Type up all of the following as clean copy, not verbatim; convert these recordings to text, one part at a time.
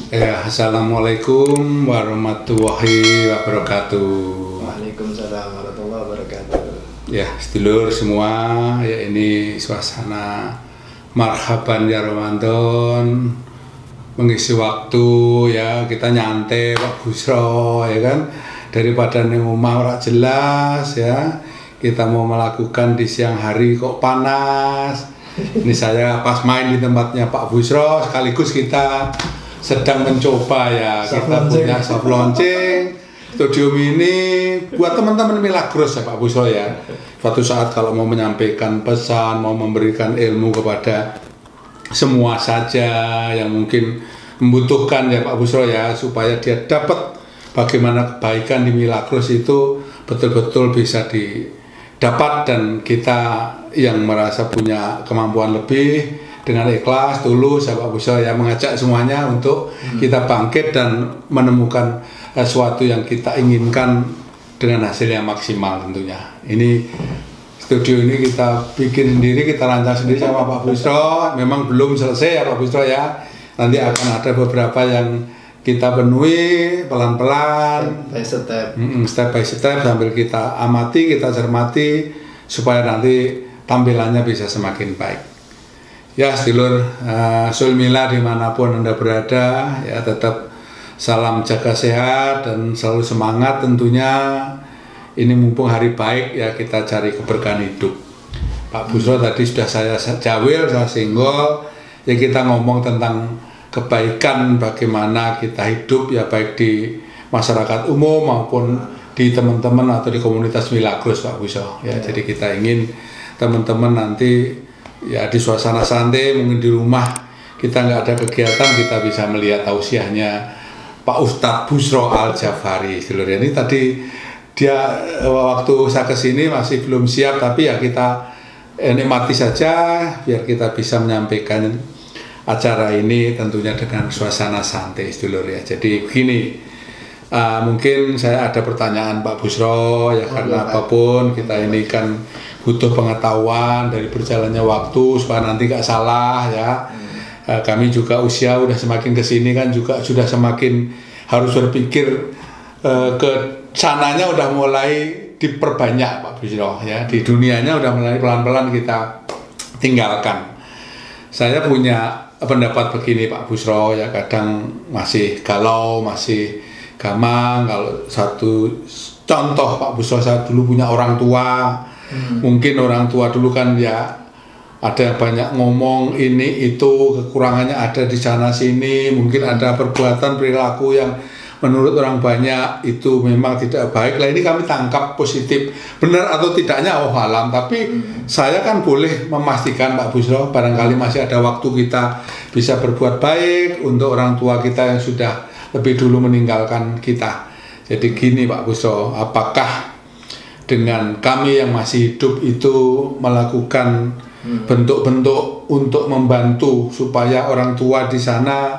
Ya, assalamualaikum warahmatullahi wabarakatuh. Waalaikumsalam warahmatullahi wabarakatuh. Ya, sedulur semua, ya ini suasana marhaban ya Ramadan, mengisi waktu ya kita nyantai Pak Busro ya kan, daripada ning omah ora jelas ya. Kita mau melakukan di siang hari kok panas. Ini saya pas main di tempatnya Pak Busro, sekaligus kita sedang mencoba ya, kita punya soft launching studio mini buat teman-teman Milagros ya Pak Busro ya. Suatu saat kalau mau menyampaikan pesan, mau memberikan ilmu kepada semua saja yang mungkin membutuhkan ya Pak Busro ya, supaya dia dapat bagaimana kebaikan di Milagros itu betul-betul bisa didapat, dan kita yang merasa punya kemampuan lebih dengan ikhlas, tulus, Pak Busro ya, mengajak semuanya untuk kita bangkit dan menemukan sesuatu yang kita inginkan dengan hasil yang maksimal tentunya. Ini studio ini kita bikin sendiri, kita rancang sendiri sama Pak Busro. Memang belum selesai ya Pak Busro ya. Nanti akan ada beberapa yang kita penuhi pelan-pelan, step by step sambil kita amati, kita cermati supaya nanti tampilannya bisa semakin baik. Ya sedulur Sulmila dimanapun Anda berada ya, tetap salam jaga sehat dan selalu semangat tentunya. Ini mumpung hari baik ya, kita cari keberkahan hidup. Pak Busro tadi sudah saya jawil, saya singgol ya, kita ngomong tentang kebaikan bagaimana kita hidup ya, baik di masyarakat umum maupun di teman-teman atau di komunitas Milagros Pak Busro ya. Jadi kita ingin teman-teman nanti ya di suasana santai, mungkin di rumah kita nggak ada kegiatan, kita bisa melihat tausiahnya Pak Ustadz Busro Al-Jafari. Ini tadi dia waktu saya kesini masih belum siap, tapi ya kita nikmati saja biar kita bisa menyampaikan acara ini tentunya dengan suasana santai sedulur ya. Jadi begini, mungkin saya ada pertanyaan Pak Busro ya, karena apapun kita ini kan butuh pengetahuan dari berjalannya waktu supaya nanti gak salah ya. Kami juga usia udah semakin kesini kan juga sudah semakin harus berpikir ke sananya udah mulai diperbanyak Pak Busro ya. Di dunianya udah mulai pelan-pelan kita tinggalkan. Saya punya pendapat begini Pak Busro ya, kadang masih galau, masih gamang. Kalau satu contoh Pak Busro, saya dulu punya orang tua. Mungkin orang tua dulu kan ya ada yang banyak ngomong ini itu, kekurangannya ada di sana sini, mungkin ada perbuatan perilaku yang menurut orang banyak itu memang tidak baik. Lah ini kami tangkap positif, benar atau tidaknya oh alam, tapi saya kan boleh memastikan Pak Busro, barangkali masih ada waktu kita bisa berbuat baik untuk orang tua kita yang sudah lebih dulu meninggalkan kita. Jadi gini Pak Busro, apakah dengan kami yang masih hidup itu melakukan bentuk-bentuk untuk membantu supaya orang tua di sana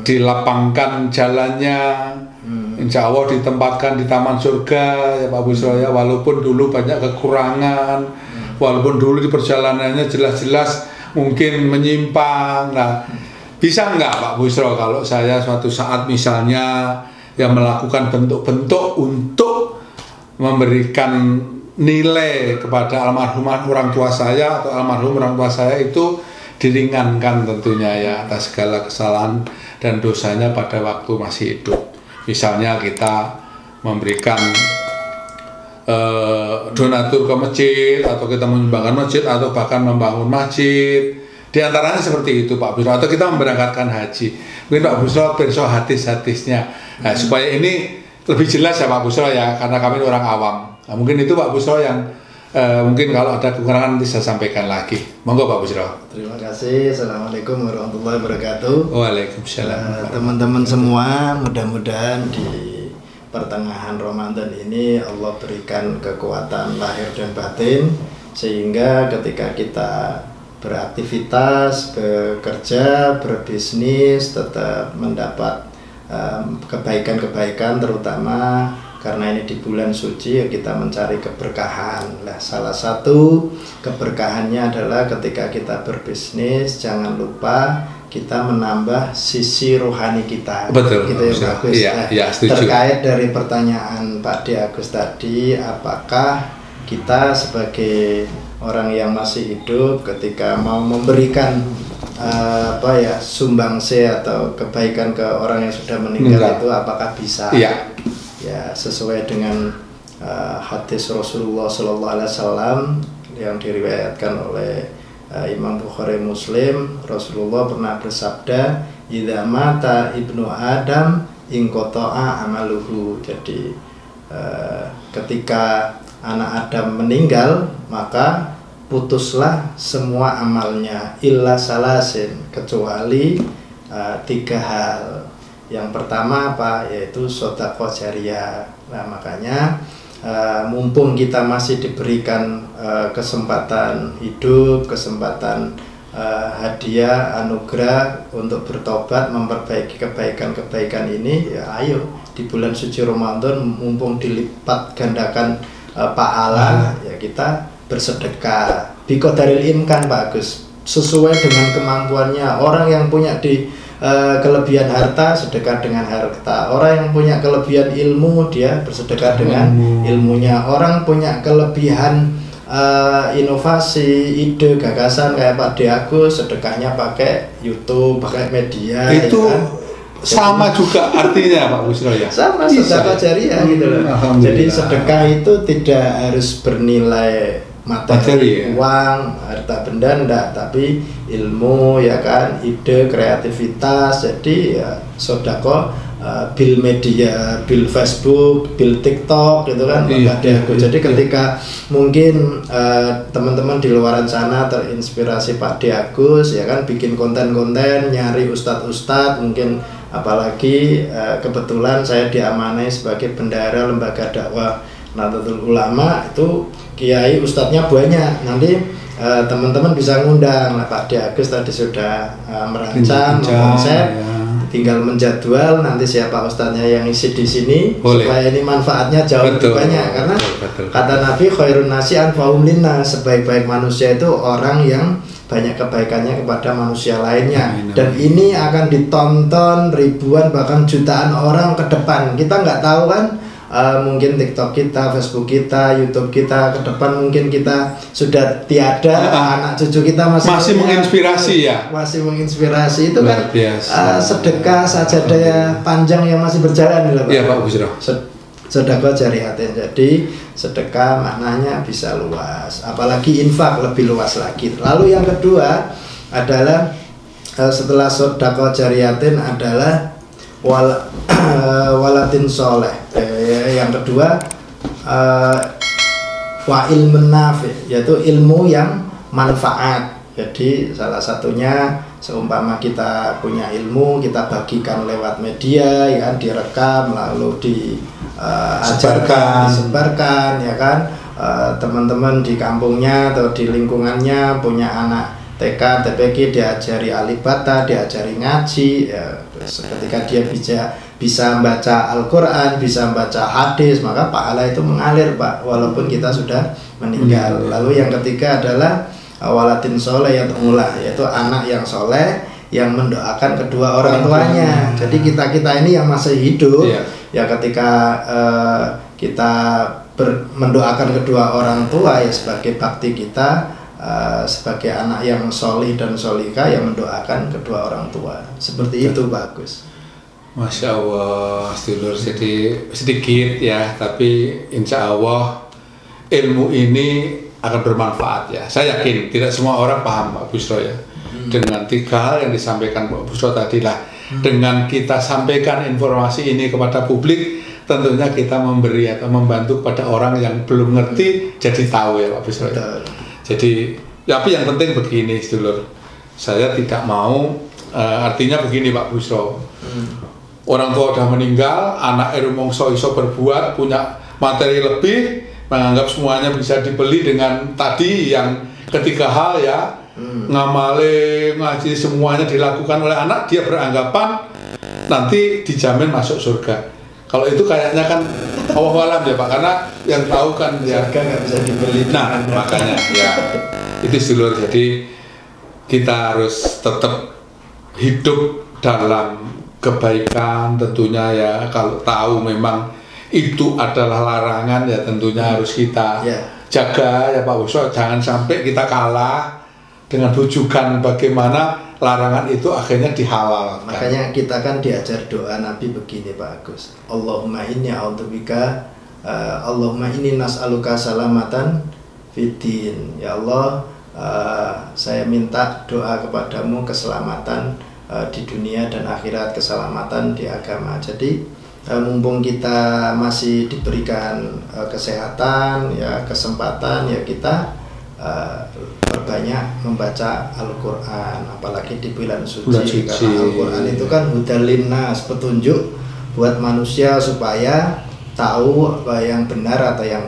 dilapangkan jalannya, insya Allah ditempatkan di taman surga ya Pak Busro ya, walaupun dulu banyak kekurangan, walaupun dulu di perjalanannya jelas-jelas mungkin menyimpang. Nah, bisa nggak Pak Busro kalau saya suatu saat misalnya yang melakukan bentuk-bentuk untuk memberikan nilai kepada almarhum orang tua saya atau almarhum orang tua saya itu diringankan tentunya ya atas segala kesalahan dan dosanya pada waktu masih hidup. Misalnya kita memberikan donatur ke masjid, atau kita menyumbangkan masjid, atau bahkan membangun masjid. Di antaranya seperti itu Pak Busro, atau kita memberangkatkan haji. Mungkin Pak Busro besok hadis-hadisnya supaya ini lebih jelas ya Pak Busro ya, karena kami orang awam. Nah, mungkin itu Pak Busro yang mungkin kalau ada kekurangan nanti saya sampaikan lagi. Monggo Pak Busro. Terima kasih. Assalamualaikum warahmatullahi wabarakatuh. Waalaikumsalam. Teman-teman semua, mudah-mudahan di pertengahan Ramadan ini Allah berikan kekuatan lahir dan batin, sehingga ketika kita beraktivitas, bekerja, berbisnis tetap mendapat kebaikan-kebaikan, terutama karena ini di bulan suci ya, kita mencari keberkahan. Nah, salah satu keberkahannya adalah ketika kita berbisnis, jangan lupa kita menambah sisi rohani kita. Betul, gitu ya Pak Agus. Iya, iya, setuju. Terkait dari pertanyaan Pak D. Agus tadi, apakah kita sebagai orang yang masih hidup ketika mau memberikan sumbangsi atau kebaikan ke orang yang sudah meninggal itu apakah bisa? Iya. Ya, sesuai dengan hadis Rasulullah SAW yang diriwayatkan oleh Imam Bukhari Muslim. Rasulullah pernah bersabda, "Idza mata ibnu Adam inqata'a amaluhu." Jadi ketika anak Adam meninggal, maka putuslah semua amalnya illa salasin, kecuali 3 hal. Yang pertama apa? Yaitu sedekah jariyah. Nah, makanya mumpung kita masih diberikan kesempatan hidup, kesempatan hadiah, anugerah untuk bertobat, memperbaiki kebaikan-kebaikan ini, ya ayo di bulan suci Ramadan mumpung dilipat gandakan pahala, ya kita bersedekah. Biqadaril imkan Pak Agus, sesuai dengan kemampuannya. Orang yang punya kelebihan harta, sedekah dengan harta. Orang yang punya kelebihan ilmu, dia bersedekah dengan ilmunya. Orang punya kelebihan inovasi, ide, gagasan kayak Pak D. Agus, sedekahnya pakai YouTube, pakai media. Itu ya kan? sama juga artinya Pak Busro ya? Sama, sedekah jariyah gitu loh. Jadi sedekah itu tidak harus bernilai materi, uang, harta benda, enggak, tapi ilmu, ya kan, ide, kreativitas. Jadi ya sedekah bil media, bil Facebook, bil TikTok gitu kan. Jadi ketika mungkin teman-teman di luaran sana terinspirasi Pak D. Agus, ya kan, bikin konten-konten, nyari ustadz-ustadz, mungkin apalagi kebetulan saya diamanai sebagai bendahara lembaga dakwah Nahdlatul Ulama, itu kiai ustadznya banyak. Nanti teman-teman bisa ngundang. Nah, Pak D. Agus tadi sudah merancang konsep, tinggal menjadwal nanti siapa ustadznya yang isi di sini. Boleh. Supaya ini manfaatnya jauh lebih banyak, karena kata Nabi khairun nasi anfa'uhum linnas, sebaik-baik manusia itu orang yang banyak kebaikannya kepada manusia lainnya. Dan ini akan ditonton ribuan bahkan jutaan orang ke depan. Kita nggak tahu kan, mungkin TikTok kita, Facebook kita, YouTube kita ke depan mungkin kita sudah tiada, anak cucu kita masih menginspirasi ya. Masih menginspirasi itu kan sedekah sajadah panjang yang masih berjalan lah Pak. Iya Pak Busro. Sedekah jariyatin. Jadi sedekah maknanya bisa luas, apalagi infak lebih luas lagi. Lalu yang kedua adalah setelah sedekah jariyatin adalah waladin soleh. Yang kedua wa ilmun nafi, yaitu ilmu yang manfaat. Jadi salah satunya seumpama kita punya ilmu, kita bagikan lewat media, ya, direkam lalu disebarkan, ya kan. Teman-teman di kampungnya atau di lingkungannya punya anak TK, TPG, diajari alibata, diajari ngaji, ya, ketika dia bisa membaca Al-Quran, bisa membaca hadis, maka pahala itu mengalir Pak, walaupun kita sudah meninggal. Lalu yang ketiga adalah waladin soleh yang mulah, yaitu anak yang soleh yang mendoakan kedua orang tuanya. Jadi kita ini yang masih hidup, ya ketika kita mendoakan kedua orang tua, ya sebagai bakti kita, sebagai anak yang solih dan solihah yang mendoakan kedua orang tua. Seperti itu bagus. Masya Allah, sedulur. Jadi sedikit ya, tapi insya Allah ilmu ini akan bermanfaat ya. Saya yakin tidak semua orang paham Pak Busro ya. Dengan 3 hal yang disampaikan Pak Busro tadi lah. Dengan kita sampaikan informasi ini kepada publik, tentunya kita memberi atau membantu kepada orang yang belum ngerti jadi tahu ya Pak Busro ya. Jadi tapi yang penting begini sedulur, saya tidak mau artinya begini Pak Busro, orang tua udah meninggal, anak mongso iso berbuat, punya materi lebih, menganggap semuanya bisa dibeli dengan tadi yang 3 hal ya, ngamale, ngaji, semuanya dilakukan oleh anak, dia beranggapan nanti dijamin masuk surga. Kalau itu kayaknya kan Allah alam ya Pak, karena yang tahu kan ya nggak bisa dibeli. Nah makanya ya itu sedulur. Jadi kita harus tetap hidup dalam kebaikan tentunya ya, kalau tahu memang itu adalah larangan ya tentunya harus kita jaga ya Pak Busro, jangan sampai kita kalah dengan bujukan bagaimana larangan itu akhirnya dihalalkan. Makanya kita kan diajar doa Nabi begini Pak Agus, Allahumma inni a'udzubika Allahumma inni nas'aluka salamatan fiddin. Ya Allah, saya minta doa kepadamu keselamatan di dunia dan akhirat, keselamatan di agama. Jadi mumpung kita masih diberikan kesehatan ya, kesempatan ya, kita perbanyak membaca Al-Quran, apalagi di bulan suci. Karena Al-Quran itu kan hudalin nas, petunjuk buat manusia supaya tahu apa yang benar atau yang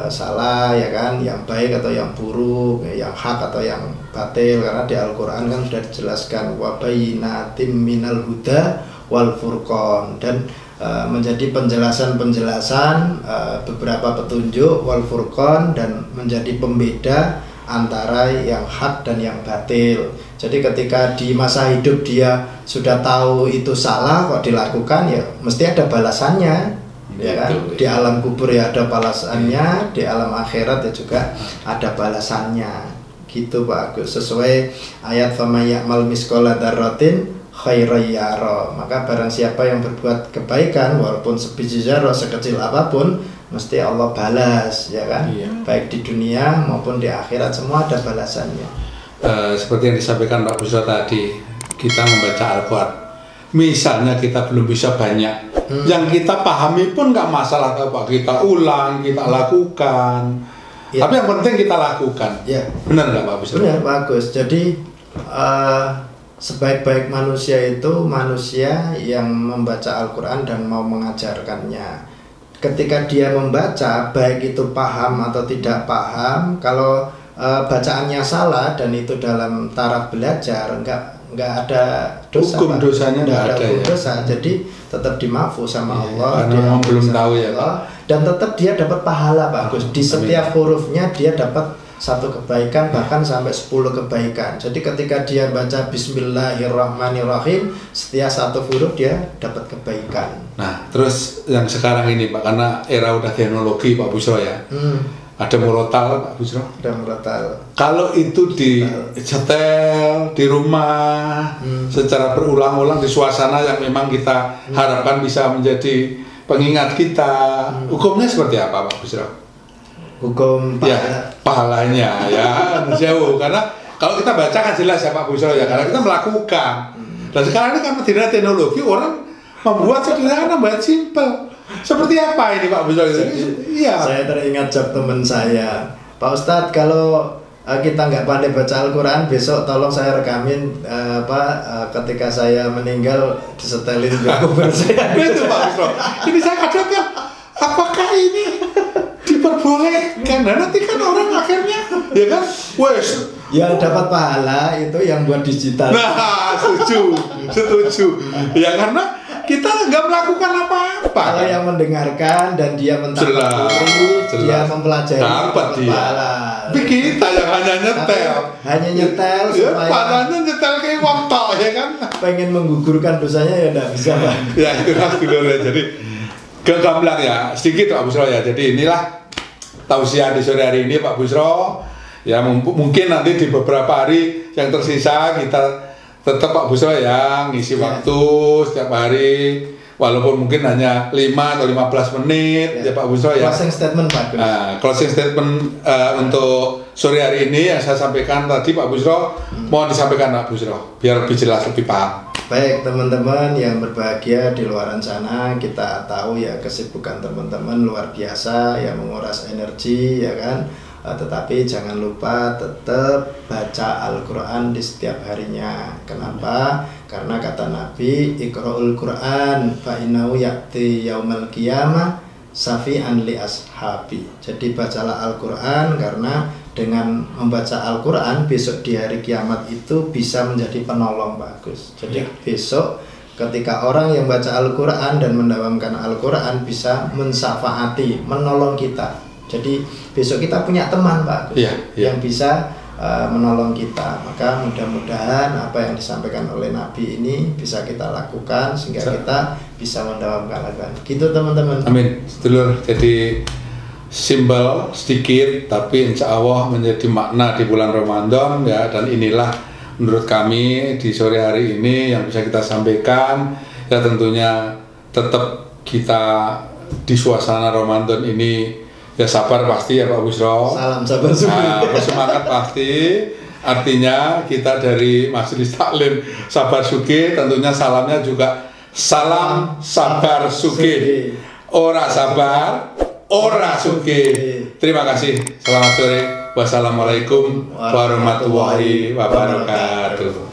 salah ya kan, yang baik atau yang buruk, yang hak atau yang batil. Karena di Al-Quran kan sudah dijelaskan wa bayyinatim minal huda wal furqan, dan menjadi penjelasan-penjelasan beberapa petunjuk wal furqan, dan menjadi pembeda antara yang hak dan yang batil. Jadi ketika di masa hidup dia sudah tahu itu salah kok dilakukan, ya mesti ada balasannya. Ya kan? Di alam kubur ya ada balasannya, di alam akhirat ya juga ada balasannya. Gitu Pak Agus, sesuai ayat famay ya'mal misqala dzarratin khairan yara. Maka barang siapa yang berbuat kebaikan walaupun sebiji zarah, sekecil apapun, mesti Allah balas ya kan. Baik di dunia maupun di akhirat semua ada balasannya. Seperti yang disampaikan Pak Busro tadi, kita membaca Al-Quran, misalnya kita belum bisa banyak, yang kita pahami pun nggak masalah Pak, kita ulang, kita lakukan, tapi yang penting kita lakukan. Benar nggak Pak Busro? Benar bagus. Jadi sebaik-baik manusia itu manusia yang membaca Al-Quran dan mau mengajarkannya. Ketika dia membaca, baik itu paham atau tidak paham, kalau bacaannya salah dan itu dalam taraf belajar, nggak ada dosa, hukum dosanya nggak ada hukum ya. dosa. Jadi tetap dimaafkan sama Allah. Karena memang belum tahu ya Pak. Dan tetap dia dapat pahala bagus. Di setiap hurufnya dia dapat satu kebaikan, bahkan sampai 10 kebaikan. Jadi ketika dia baca Bismillahirrahmanirrahim, setiap satu huruf dia dapat kebaikan. Nah, terus yang sekarang ini Pak, karena era udah teknologi Pak Busro ya, ada murotal Pak Busro. Ada murotal. Kalau itu dicetel di rumah secara berulang-ulang di suasana yang memang kita harapkan bisa menjadi pengingat kita, hukumnya seperti apa Pak Busro? Hukum pahalanya ya jauh, karena kalau kita baca kan jelas ya Pak Busro ya, karena kita melakukan. Dan sekarang ini karena tidak ada teknologi, orang membuat sederhana, buat simpel. Seperti apa ini Pak Busro? Iya. Saya teringat job teman saya, Pak Ustadz, kalau kita nggak pandai baca Al-Quran, besok tolong saya rekamin ketika saya meninggal disetelin di kubur saya. Itu Pak Busro. Ini saya kadang kan, apakah ini diperbolehkan? Nah, nanti kan orang akhirnya ya kan, wes yang dapat pahala itu yang buat digital. Nah, setuju. Ya karena kita nggak melakukan apa-apa. Kalau yang mendengarkan dan dia mentafakuri, dia mempelajari, dapat pahala. Tapi kita yang hanya nyetel supaya pahalanya nyetel kayak waktu ya kan. Pengen menggugurkan dosanya ya nggak bisa. Ya itu harus dulu ya. Jadi gamblang ya sedikit Pak Busro ya. Jadi inilah tausiah di sore hari ini Pak Busro. Ya mungkin nanti di beberapa hari yang tersisa kita tetap Pak Busro ya ngisi waktu setiap hari, walaupun mungkin hanya 5 atau 15 menit ya Pak Busro ya. Closing statement Pak. Closing statement untuk sore hari ini yang saya sampaikan tadi Pak Busro, mohon disampaikan Pak Busro biar lebih jelas, lebih paham. Baik teman-teman yang berbahagia di luar sana, kita tahu ya kesibukan teman-teman luar biasa ya, menguras energi ya kan. Tetapi jangan lupa tetap baca Al-Quran di setiap harinya. Kenapa? Karena kata Nabi, Iqra'ul Quran fa innahu ya'ti yaumal qiyamah safi'an li ashabi. Jadi bacalah Al-Quran, karena dengan membaca Al-Quran besok di hari kiamat itu bisa menjadi penolong bagus. Jadi besok ketika orang yang baca Al-Quran dan mendawamkan Al-Quran bisa mensafaati, menolong kita. Jadi besok kita punya teman Pak Agus, yang bisa menolong kita. Maka mudah-mudahan apa yang disampaikan oleh Nabi ini bisa kita lakukan sehingga kita bisa mendawamkan Al-Quran. Gitu teman-teman. Amin. Sedulur, jadi simbol sedikit tapi insya Allah menjadi makna di bulan Ramadan ya, dan inilah menurut kami di sore hari ini yang bisa kita sampaikan ya. Tentunya tetap kita di suasana Ramadan ini ya sabar pasti ya Pak Busro. Salam sabar suki. Bersemangat pasti. Artinya kita dari Majelis Taklim Sabar Suki tentunya salamnya juga salam sabar suki. Ora sabar, ora suki. Terima kasih. Selamat sore. Wassalamualaikum warahmatullahi wabarakatuh.